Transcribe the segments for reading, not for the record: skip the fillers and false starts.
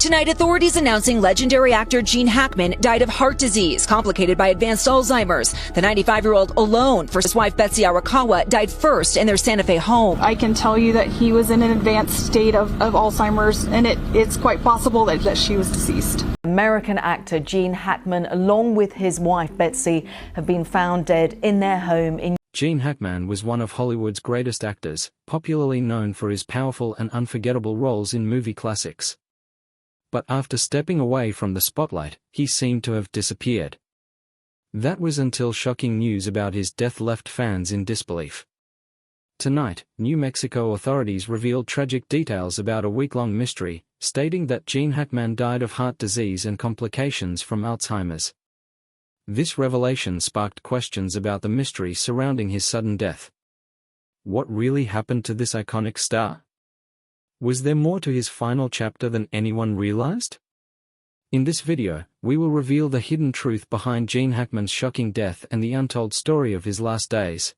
Tonight, authorities announcing legendary actor Gene Hackman died of heart disease complicated by advanced Alzheimer's. The 95-year-old, alone for his wife Betsy Arakawa, died first in their Santa Fe home. I can tell you that he was in an advanced state of Alzheimer's, and it's quite possible that she was deceased. American actor Gene Hackman, along with his wife Betsy, have been found dead in their home in. Gene Hackman was one of Hollywood's greatest actors, popularly known for his powerful and unforgettable roles in movie classics. But after stepping away from the spotlight, he seemed to have disappeared. That was until shocking news about his death left fans in disbelief. Tonight, New Mexico authorities revealed tragic details about a week-long mystery, stating that Gene Hackman died of heart disease and complications from Alzheimer's. This revelation sparked questions about the mystery surrounding his sudden death. What really happened to this iconic star? Was there more to his final chapter than anyone realized? In this video, we will reveal the hidden truth behind Gene Hackman's shocking death and the untold story of his last days.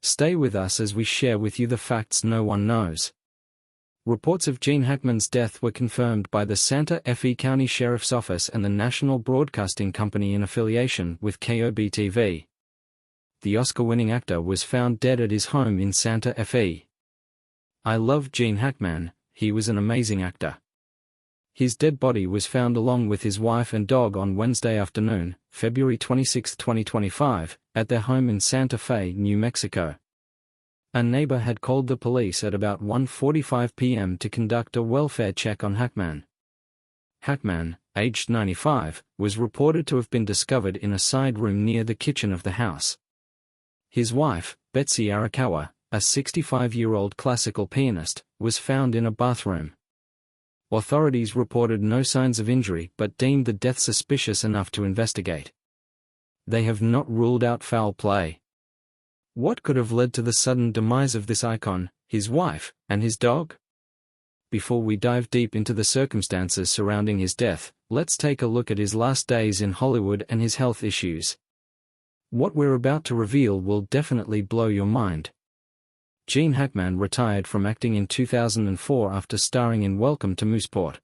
Stay with us as we share with you the facts no one knows. Reports of Gene Hackman's death were confirmed by the Santa Fe County Sheriff's Office and the National Broadcasting Company in affiliation with KOB-TV. The Oscar-winning actor was found dead at his home in Santa Fe. I love Gene Hackman, he was an amazing actor. His dead body was found along with his wife and dog on Wednesday afternoon, February 26, 2025, at their home in Santa Fe, New Mexico. A neighbor had called the police at about 1:45 p.m. to conduct a welfare check on Hackman. Hackman, aged 95, was reported to have been discovered in a side room near the kitchen of the house. His wife, Betsy Arakawa, a 65-year-old classical pianist, was found in a bathroom. Authorities reported no signs of injury but deemed the death suspicious enough to investigate. They have not ruled out foul play. What could have led to the sudden demise of this icon, his wife, and his dog? Before we dive deep into the circumstances surrounding his death, let's take a look at his last days in Hollywood and his health issues. What we're about to reveal will definitely blow your mind. Gene Hackman retired from acting in 2004 after starring in Welcome to Mooseport.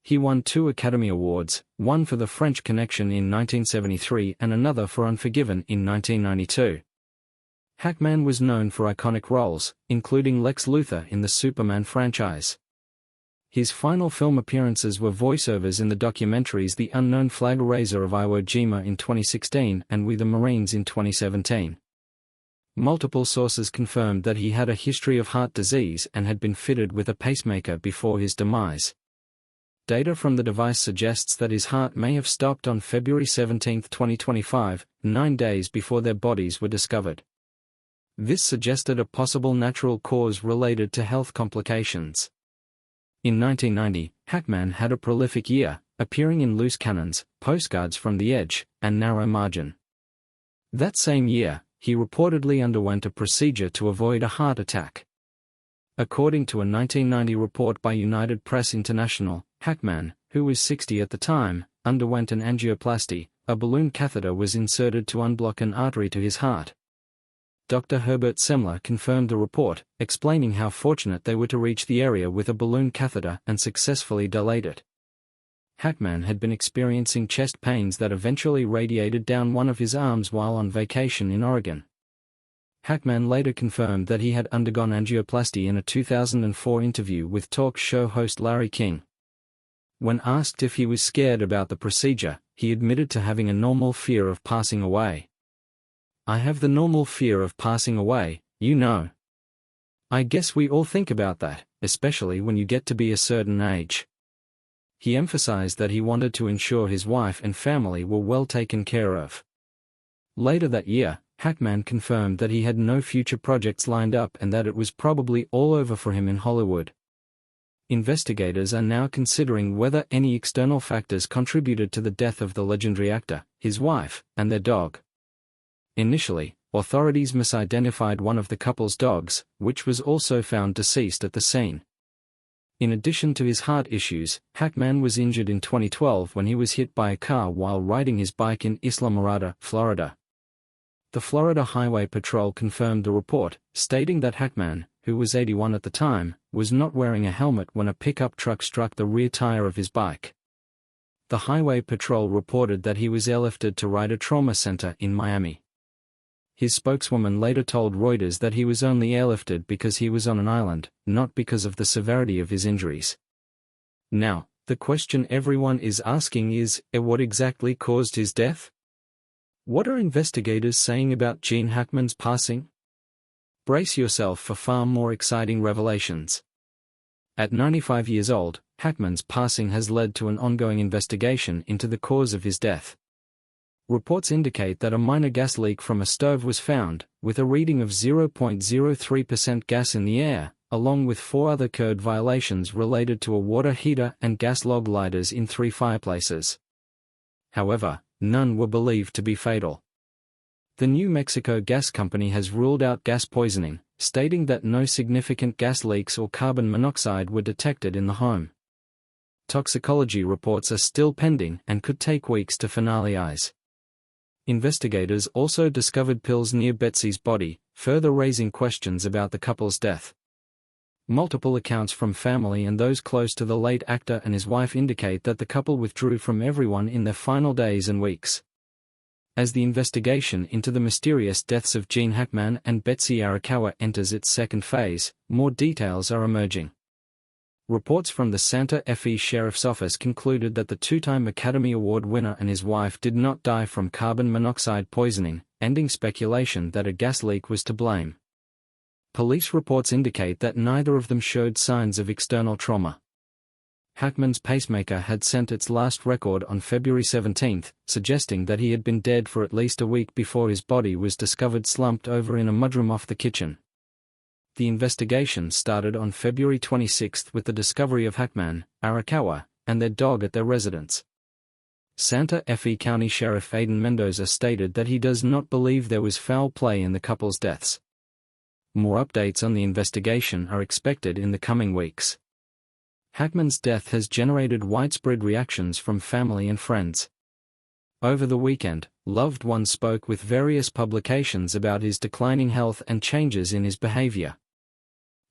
He won 2 Academy Awards, one for the French Connection in 1973 and another for Unforgiven in 1992. Hackman was known for iconic roles, including Lex Luthor in the Superman franchise. His final film appearances were voiceovers in the documentaries The Unknown Flag Raiser of Iwo Jima in 2016 and We the Marines in 2017. Multiple sources confirmed that he had a history of heart disease and had been fitted with a pacemaker before his demise. Data from the device suggests that his heart may have stopped on February 17, 2025, 9 days before their bodies were discovered. This suggested a possible natural cause related to health complications. In 1990, Hackman had a prolific year, appearing in Loose Cannons, Postcards from the Edge, and Narrow Margin. That same year, he reportedly underwent a procedure to avoid a heart attack. According to a 1990 report by United Press International, Hackman, who was 60 at the time, underwent an angioplasty. A balloon catheter was inserted to unblock an artery to his heart. Dr. Herbert Semler confirmed the report, explaining how fortunate they were to reach the area with a balloon catheter and successfully dilate it. Hackman had been experiencing chest pains that eventually radiated down one of his arms while on vacation in Oregon. Hackman later confirmed that he had undergone angioplasty in a 2004 interview with talk show host Larry King. When asked if he was scared about the procedure, he admitted to having a normal fear of passing away. "I have the normal fear of passing away, you know. I guess we all think about that, especially when you get to be a certain age." He emphasized that he wanted to ensure his wife and family were well taken care of. Later that year, Hackman confirmed that he had no future projects lined up and that it was probably all over for him in Hollywood. Investigators are now considering whether any external factors contributed to the death of the legendary actor, his wife, and their dog. Initially, authorities misidentified one of the couple's dogs, which was also found deceased at the scene. In addition to his heart issues, Hackman was injured in 2012 when he was hit by a car while riding his bike in Isla Mirada, Florida. The Florida Highway Patrol confirmed the report, stating that Hackman, who was 81 at the time, was not wearing a helmet when a pickup truck struck the rear tire of his bike. The Highway Patrol reported that he was airlifted to Ryder Trauma Center in Miami. His spokeswoman later told Reuters that he was only airlifted because he was on an island, not because of the severity of his injuries. Now, the question everyone is asking is, what exactly caused his death? What are investigators saying about Gene Hackman's passing? Brace yourself for far more exciting revelations. At 95 years old, Hackman's passing has led to an ongoing investigation into the cause of his death. Reports indicate that a minor gas leak from a stove was found, with a reading of 0.03% gas in the air, along with 4 other code violations related to a water heater and gas log lighters in 3 fireplaces. However, none were believed to be fatal. The New Mexico Gas Company has ruled out gas poisoning, stating that no significant gas leaks or carbon monoxide were detected in the home. Toxicology reports are still pending and could take weeks to finalize. Investigators also discovered pills near Betsy's body, further raising questions about the couple's death. Multiple accounts from family and those close to the late actor and his wife indicate that the couple withdrew from everyone in their final days and weeks. As the investigation into the mysterious deaths of Gene Hackman and Betsy Arakawa enters its second phase, more details are emerging. Reports from the Santa Fe Sheriff's Office concluded that the 2-time Academy Award winner and his wife did not die from carbon monoxide poisoning, ending speculation that a gas leak was to blame. Police reports indicate that neither of them showed signs of external trauma. Hackman's pacemaker had sent its last record on February 17, suggesting that he had been dead for at least a week before his body was discovered slumped over in a mudroom off the kitchen. The investigation started on February 26 with the discovery of Hackman, Arakawa, and their dog at their residence. Santa Fe County Sheriff Aiden Mendoza stated that he does not believe there was foul play in the couple's deaths. More updates on the investigation are expected in the coming weeks. Hackman's death has generated widespread reactions from family and friends. Over the weekend, loved ones spoke with various publications about his declining health and changes in his behavior.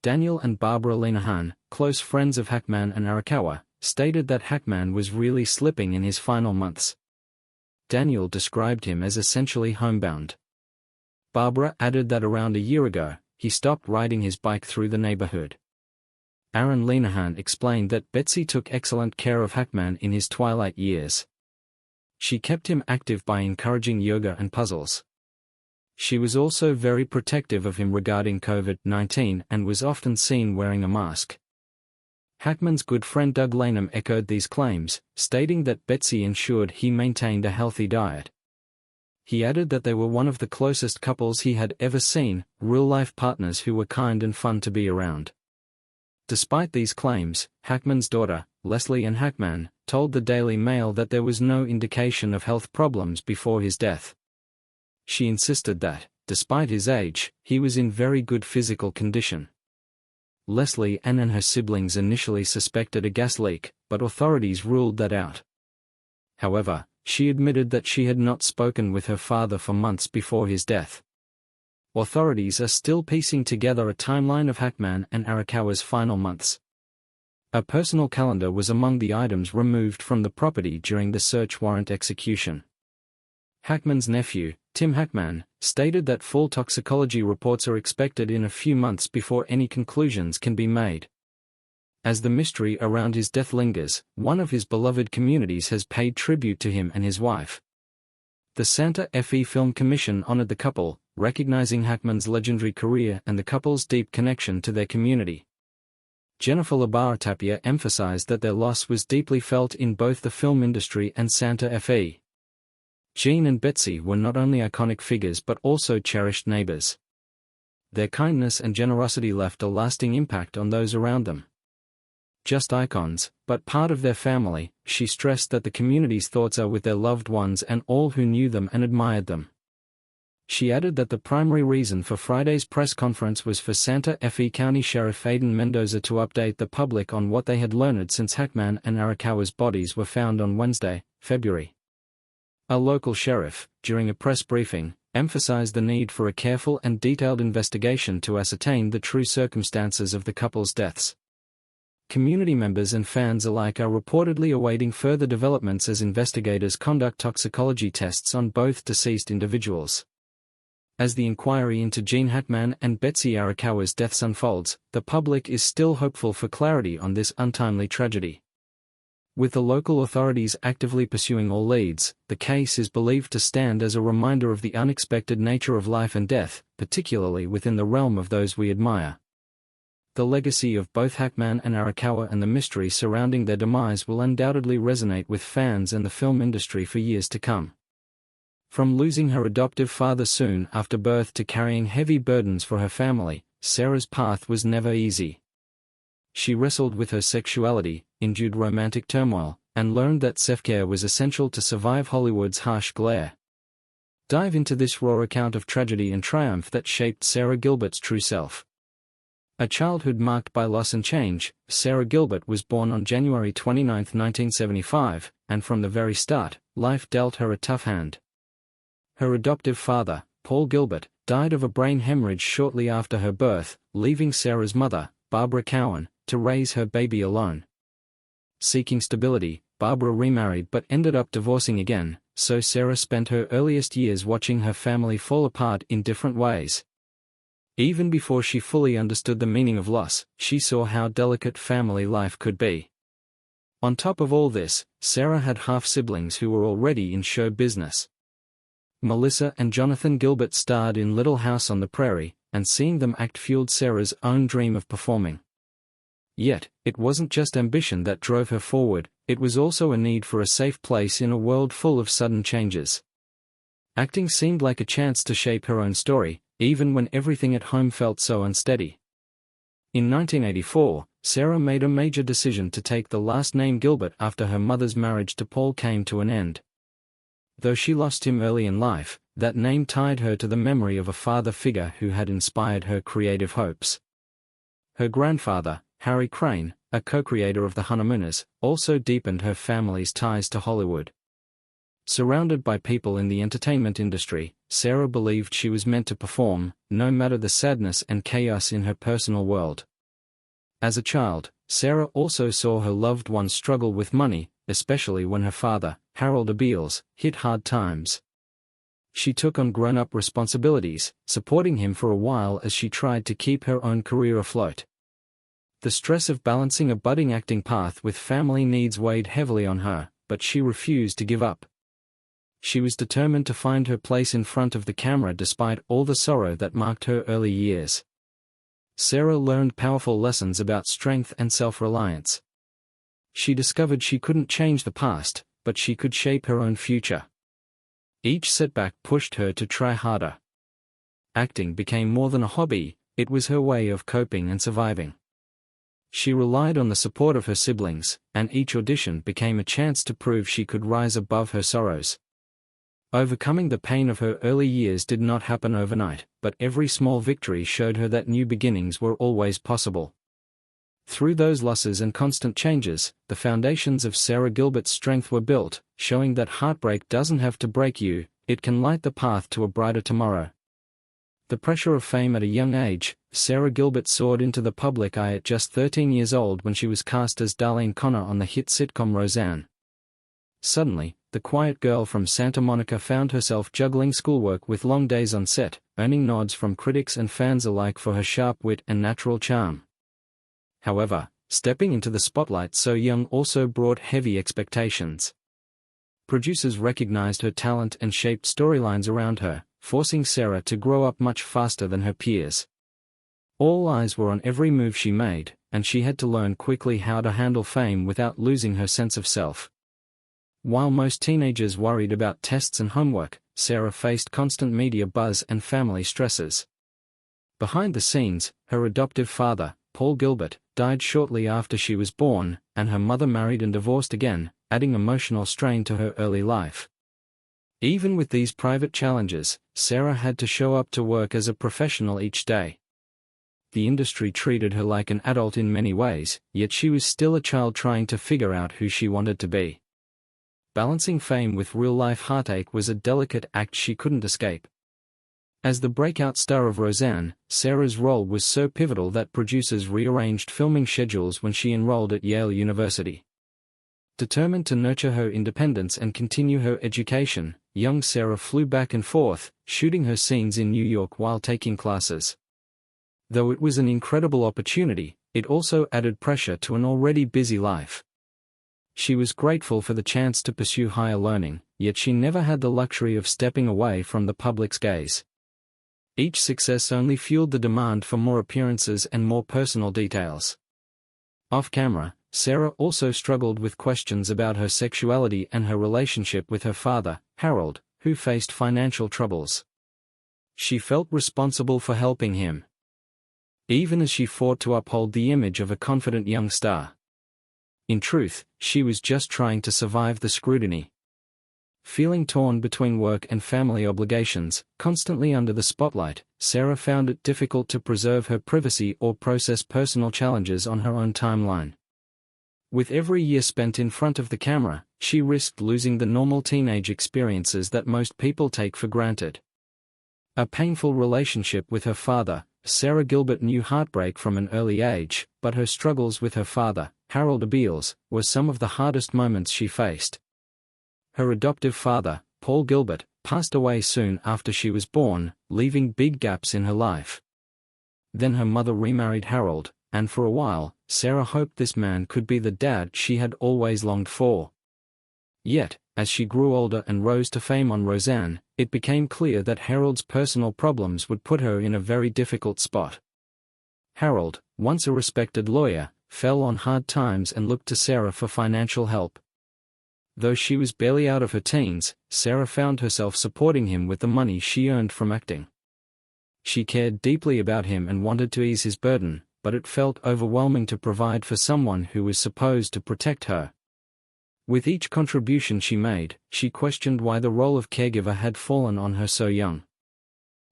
Daniel and Barbara Linehan, close friends of Hackman and Arakawa, stated that Hackman was really slipping in his final months. Daniel described him as essentially homebound. Barbara added that around a year ago, he stopped riding his bike through the neighborhood. Aaron Linehan explained that Betsy took excellent care of Hackman in his twilight years. She kept him active by encouraging yoga and puzzles. She was also very protective of him regarding COVID-19 and was often seen wearing a mask. Hackman's good friend Doug Lanham echoed these claims, stating that Betsy ensured he maintained a healthy diet. He added that they were one of the closest couples he had ever seen, real-life partners who were kind and fun to be around. Despite these claims, Hackman's daughter, Leslie Ann Hackman, told the Daily Mail that there was no indication of health problems before his death. She insisted that, despite his age, he was in very good physical condition. Leslie Ann and her siblings initially suspected a gas leak, but authorities ruled that out. However, she admitted that she had not spoken with her father for months before his death. Authorities are still piecing together a timeline of Hackman and Arakawa's final months. A personal calendar was among the items removed from the property during the search warrant execution. Hackman's nephew, Tim Hackman, stated that full toxicology reports are expected in a few months before any conclusions can be made. As the mystery around his death lingers, one of his beloved communities has paid tribute to him and his wife. The Santa Fe Film Commission honored the couple, recognizing Hackman's legendary career and the couple's deep connection to their community. Jennifer Labarra-Tapia emphasized that their loss was deeply felt in both the film industry and Santa Fe. Gene and Betsy were not only iconic figures but also cherished neighbors. Their kindness and generosity left a lasting impact on those around them. Just icons, but part of their family, she stressed that the community's thoughts are with their loved ones and all who knew them and admired them. She added that the primary reason for Friday's press conference was for Santa Fe County Sheriff Aiden Mendoza to update the public on what they had learned since Hackman and Arakawa's bodies were found on Wednesday, February. A local sheriff, during a press briefing, emphasized the need for a careful and detailed investigation to ascertain the true circumstances of the couple's deaths. Community members and fans alike are reportedly awaiting further developments as investigators conduct toxicology tests on both deceased individuals. As the inquiry into Gene Hackman and Betsy Arakawa's deaths unfolds, the public is still hopeful for clarity on this untimely tragedy. With the local authorities actively pursuing all leads, the case is believed to stand as a reminder of the unexpected nature of life and death, particularly within the realm of those we admire. The legacy of both Hackman and Arakawa and the mystery surrounding their demise will undoubtedly resonate with fans and the film industry for years to come. From losing her adoptive father soon after birth to carrying heavy burdens for her family, Sarah's path was never easy. She wrestled with her sexuality, endured romantic turmoil, and learned that self-care was essential to survive Hollywood's harsh glare. Dive into this raw account of tragedy and triumph that shaped Sarah Gilbert's true self. A childhood marked by loss and change, Sarah Gilbert was born on January 29, 1975, and from the very start, life dealt her a tough hand. Her adoptive father, Paul Gilbert, died of a brain hemorrhage shortly after her birth, leaving Sarah's mother, Barbara Cowan, to raise her baby alone. Seeking stability, Barbara remarried but ended up divorcing again, so Sarah spent her earliest years watching her family fall apart in different ways. Even before she fully understood the meaning of loss, she saw how delicate family life could be. On top of all this, Sarah had half-siblings who were already in show business. Melissa and Jonathan Gilbert starred in Little House on the Prairie, and seeing them act fueled Sarah's own dream of performing. Yet, it wasn't just ambition that drove her forward, it was also a need for a safe place in a world full of sudden changes. Acting seemed like a chance to shape her own story, even when everything at home felt so unsteady. In 1984, Sarah made a major decision to take the last name Gilbert after her mother's marriage to Paul came to an end. Though she lost him early in life, that name tied her to the memory of a father figure who had inspired her creative hopes. Her grandfather, Harry Crane, a co-creator of The Honeymooners, also deepened her family's ties to Hollywood. Surrounded by people in the entertainment industry, Sarah believed she was meant to perform, no matter the sadness and chaos in her personal world. As a child, Sarah also saw her loved ones struggle with money, especially when her father, Harold Abeles, hit hard times. She took on grown-up responsibilities, supporting him for a while as she tried to keep her own career afloat. The stress of balancing a budding acting path with family needs weighed heavily on her, but she refused to give up. She was determined to find her place in front of the camera despite all the sorrow that marked her early years. Sarah learned powerful lessons about strength and self-reliance. She discovered she couldn't change the past, but she could shape her own future. Each setback pushed her to try harder. Acting became more than a hobby, it was her way of coping and surviving. She relied on the support of her siblings, and each audition became a chance to prove she could rise above her sorrows. Overcoming the pain of her early years did not happen overnight, but every small victory showed her that new beginnings were always possible. Through those losses and constant changes, the foundations of Sarah Gilbert's strength were built, showing that heartbreak doesn't have to break you, it can light the path to a brighter tomorrow. The pressure of fame at a young age, Sarah Gilbert soared into the public eye at just 13 years old when she was cast as Darlene Connor on the hit sitcom Roseanne. Suddenly, the quiet girl from Santa Monica found herself juggling schoolwork with long days on set, earning nods from critics and fans alike for her sharp wit and natural charm. However, stepping into the spotlight so young also brought heavy expectations. Producers recognized her talent and shaped storylines around her, forcing Sarah to grow up much faster than her peers. All eyes were on every move she made, and she had to learn quickly how to handle fame without losing her sense of self. While most teenagers worried about tests and homework, Sarah faced constant media buzz and family stresses. Behind the scenes, her adoptive father, Paul Gilbert, died shortly after she was born, and her mother married and divorced again, adding emotional strain to her early life. Even with these private challenges, Sarah had to show up to work as a professional each day. The industry treated her like an adult in many ways, yet she was still a child trying to figure out who she wanted to be. Balancing fame with real-life heartache was a delicate act she couldn't escape. As the breakout star of Roseanne, Sarah's role was so pivotal that producers rearranged filming schedules when she enrolled at Yale University. Determined to nurture her independence and continue her education, young Sarah flew back and forth, shooting her scenes in New York while taking classes. Though it was an incredible opportunity, it also added pressure to an already busy life. She was grateful for the chance to pursue higher learning, yet she never had the luxury of stepping away from the public's gaze. Each success only fueled the demand for more appearances and more personal details. Off-camera, Sarah also struggled with questions about her sexuality and her relationship with her father, Harold, who faced financial troubles. She felt responsible for helping him, even as she fought to uphold the image of a confident young star. In truth, she was just trying to survive the scrutiny. Feeling torn between work and family obligations, constantly under the spotlight, Sarah found it difficult to preserve her privacy or process personal challenges on her own timeline. With every year spent in front of the camera, she risked losing the normal teenage experiences that most people take for granted. A painful relationship with her father, Sarah Gilbert knew heartbreak from an early age, but her struggles with her father, Harold Beals, were some of the hardest moments she faced. Her adoptive father, Paul Gilbert, passed away soon after she was born, leaving big gaps in her life. Then her mother remarried Harold, and for a while, Sarah hoped this man could be the dad she had always longed for. Yet, as she grew older and rose to fame on Roseanne, it became clear that Harold's personal problems would put her in a very difficult spot. Harold, once a respected lawyer, fell on hard times and looked to Sarah for financial help. Though she was barely out of her teens, Sarah found herself supporting him with the money she earned from acting. She cared deeply about him and wanted to ease his burden, but it felt overwhelming to provide for someone who was supposed to protect her. With each contribution she made, she questioned why the role of caregiver had fallen on her so young.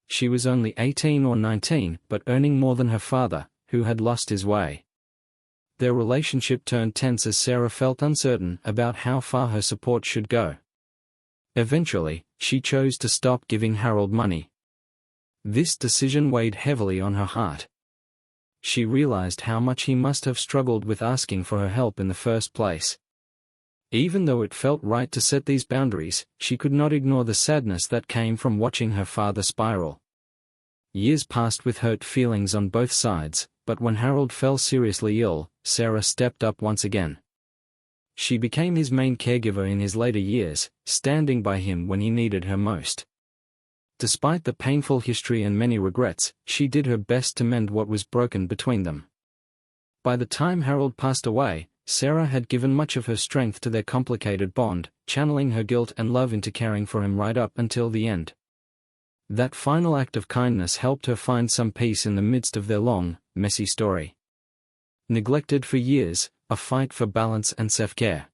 She was only 18 or 19, but earning more than her father, who had lost his way. Their relationship turned tense as Sarah felt uncertain about how far her support should go. Eventually, she chose to stop giving Harold money. This decision weighed heavily on her heart. She realized how much he must have struggled with asking for her help in the first place. Even though it felt right to set these boundaries, she could not ignore the sadness that came from watching her father spiral. Years passed with hurt feelings on both sides, but when Harold fell seriously ill, Sarah stepped up once again. She became his main caregiver in his later years, standing by him when he needed her most. Despite the painful history and many regrets, she did her best to mend what was broken between them. By the time Harold passed away, Sarah had given much of her strength to their complicated bond, channeling her guilt and love into caring for him right up until the end. That final act of kindness helped her find some peace in the midst of their long, messy story. Neglected for years, a fight for balance and self-care.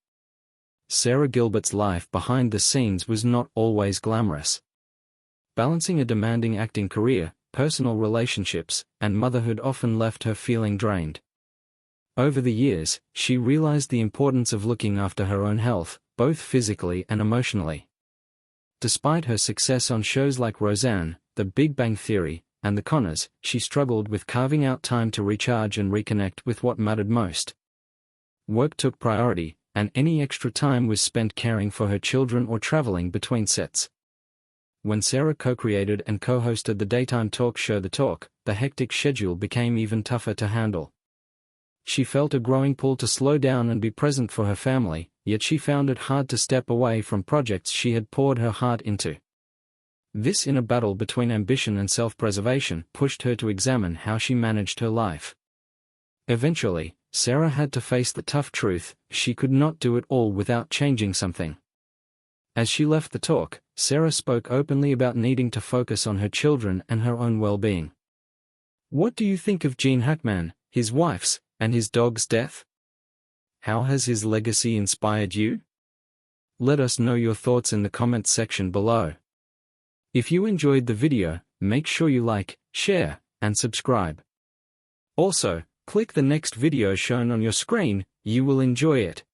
Sarah Gilbert's life behind the scenes was not always glamorous. Balancing a demanding acting career, personal relationships, and motherhood often left her feeling drained. Over the years, she realized the importance of looking after her own health, both physically and emotionally. Despite her success on shows like Roseanne, The Big Bang Theory, and The Conners, she struggled with carving out time to recharge and reconnect with what mattered most. Work took priority, and any extra time was spent caring for her children or traveling between sets. When Sarah co-created and co-hosted the daytime talk show The Talk, the hectic schedule became even tougher to handle. She felt a growing pull to slow down and be present for her family, yet she found it hard to step away from projects she had poured her heart into. This inner battle between ambition and self-preservation pushed her to examine how she managed her life. Eventually, Sarah had to face the tough truth: she could not do it all without changing something. As she left The Talk, Sarah spoke openly about needing to focus on her children and her own well-being. What do you think of Gene Hackman, his wife's, and his dog's death? How has his legacy inspired you? Let us know your thoughts in the comments section below. If you enjoyed the video, make sure you like, share, and subscribe. Also, click the next video shown on your screen, you will enjoy it.